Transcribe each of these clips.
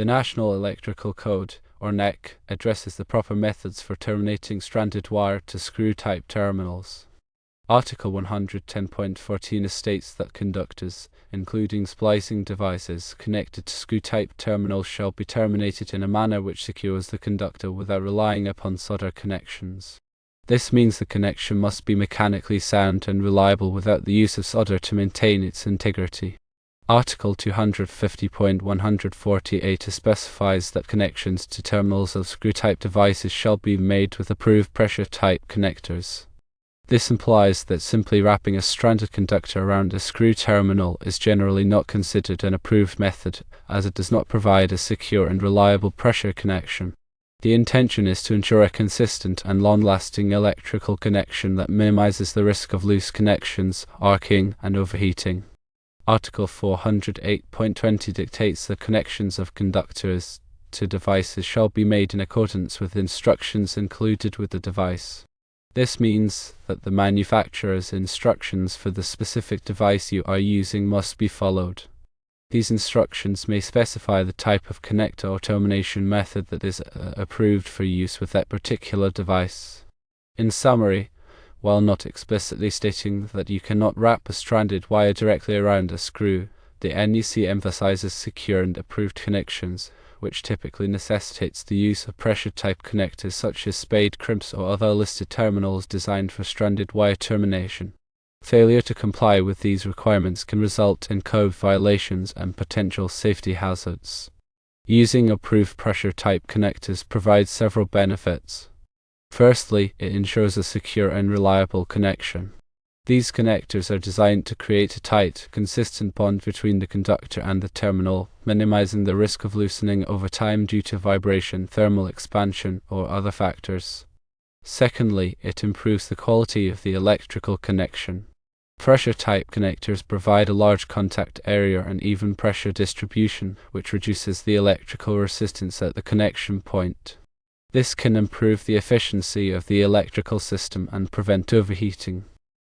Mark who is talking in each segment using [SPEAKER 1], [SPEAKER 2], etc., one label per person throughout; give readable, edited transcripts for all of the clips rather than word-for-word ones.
[SPEAKER 1] The National Electrical Code, or NEC, addresses the proper methods for terminating stranded wire to screw-type terminals. Article 110.14 states that conductors, including splicing devices connected to screw-type terminals, shall be terminated in a manner which secures the conductor without relying upon solder connections. This means the connection must be mechanically sound and reliable without the use of solder to maintain its integrity. Article 250.148 specifies that connections to terminals of screw-type devices shall be made with approved pressure-type connectors. This implies that simply wrapping a stranded conductor around a screw terminal is generally not considered an approved method, as it does not provide a secure and reliable pressure connection. The intention is to ensure a consistent and long-lasting electrical connection that minimizes the risk of loose connections, arcing, and overheating. Article 408.20 dictates that connections of conductors to devices shall be made in accordance with instructions included with the device. This means that the manufacturer's instructions for the specific device you are using must be followed. These instructions may specify the type of connector or termination method that is approved for use with that particular device. In summary, while not explicitly stating that you cannot wrap a stranded wire directly around a screw, the NEC emphasizes secure and approved connections, which typically necessitates the use of pressure-type connectors such as spade crimps or other listed terminals designed for stranded wire termination. Failure to comply with these requirements can result in code violations and potential safety hazards. Using approved pressure-type connectors provides several benefits. Firstly, it ensures a secure and reliable connection. These connectors are designed to create a tight, consistent bond between the conductor and the terminal, minimizing the risk of loosening over time due to vibration, thermal expansion, or other factors. Secondly, it improves the quality of the electrical connection. Pressure-type connectors provide a large contact area and even pressure distribution, which reduces the electrical resistance at the connection point. This can improve the efficiency of the electrical system and prevent overheating.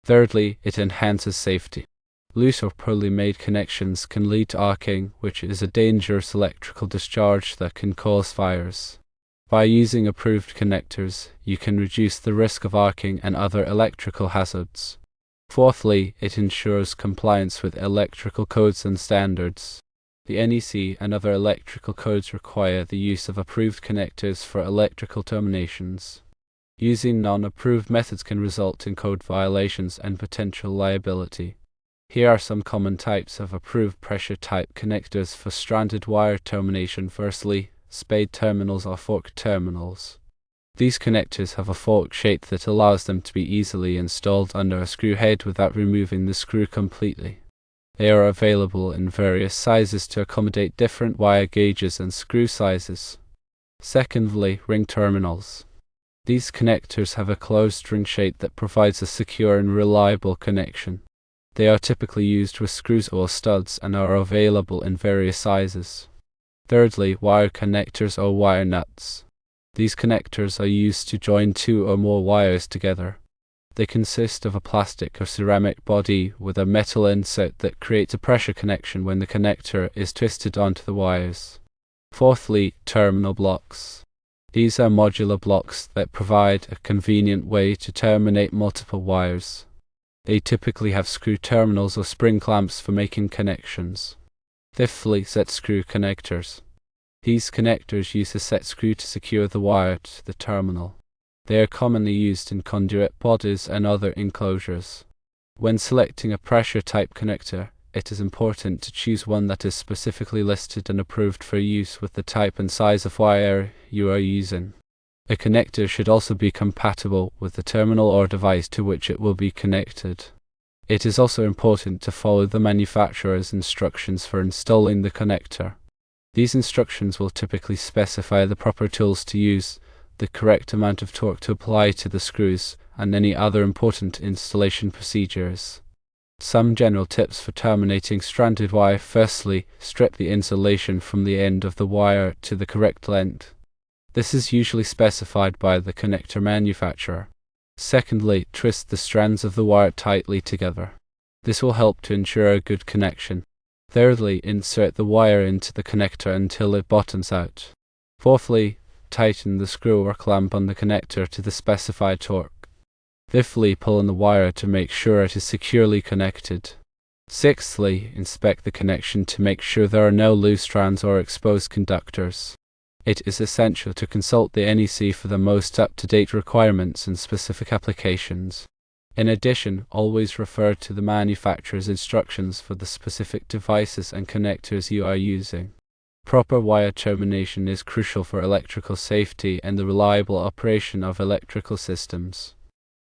[SPEAKER 1] Thirdly, it enhances safety. Loose or poorly made connections can lead to arcing, which is a dangerous electrical discharge that can cause fires. By using approved connectors, you can reduce the risk of arcing and other electrical hazards. Fourthly, it ensures compliance with electrical codes and standards. The NEC and other electrical codes require the use of approved connectors for electrical terminations. Using non-approved methods can result in code violations and potential liability. Here are some common types of approved pressure-type connectors for stranded wire termination. Firstly, spade terminals or fork terminals. These connectors have a fork shape that allows them to be easily installed under a screw head without removing the screw completely. They are available in various sizes to accommodate different wire gauges and screw sizes. Secondly, ring terminals. These connectors have a closed ring shape that provides a secure and reliable connection. They are typically used with screws or studs and are available in various sizes. Thirdly, wire connectors or wire nuts. These connectors are used to join two or more wires together. They consist of a plastic or ceramic body with a metal insert that creates a pressure connection when the connector is twisted onto the wires. Fourthly, terminal blocks. These are modular blocks that provide a convenient way to terminate multiple wires. They typically have screw terminals or spring clamps for making connections. Fifthly, set screw connectors. These connectors use a set screw to secure the wire to the terminal. They are commonly used in conduit bodies and other enclosures. When selecting a pressure-type connector, it is important to choose one that is specifically listed and approved for use with the type and size of wire you are using. A connector should also be compatible with the terminal or device to which it will be connected. It is also important to follow the manufacturer's instructions for installing the connector. These instructions will typically specify the proper tools to use, the correct amount of torque to apply to the screws, and any other important installation procedures. Some general tips for terminating stranded wire. Firstly, strip the insulation from the end of the wire to the correct length. This is usually specified by the connector manufacturer. Secondly, twist the strands of the wire tightly together. This will help to ensure a good connection. Thirdly, insert the wire into the connector until it bottoms out. Fourthly, tighten the screw or clamp on the connector to the specified torque. Fifthly, pull on the wire to make sure it is securely connected. Sixthly, inspect the connection to make sure there are no loose strands or exposed conductors. It is essential to consult the NEC for the most up-to-date requirements and specific applications. In addition, always refer to the manufacturer's instructions for the specific devices and connectors you are using. Proper wire termination is crucial for electrical safety and the reliable operation of electrical systems.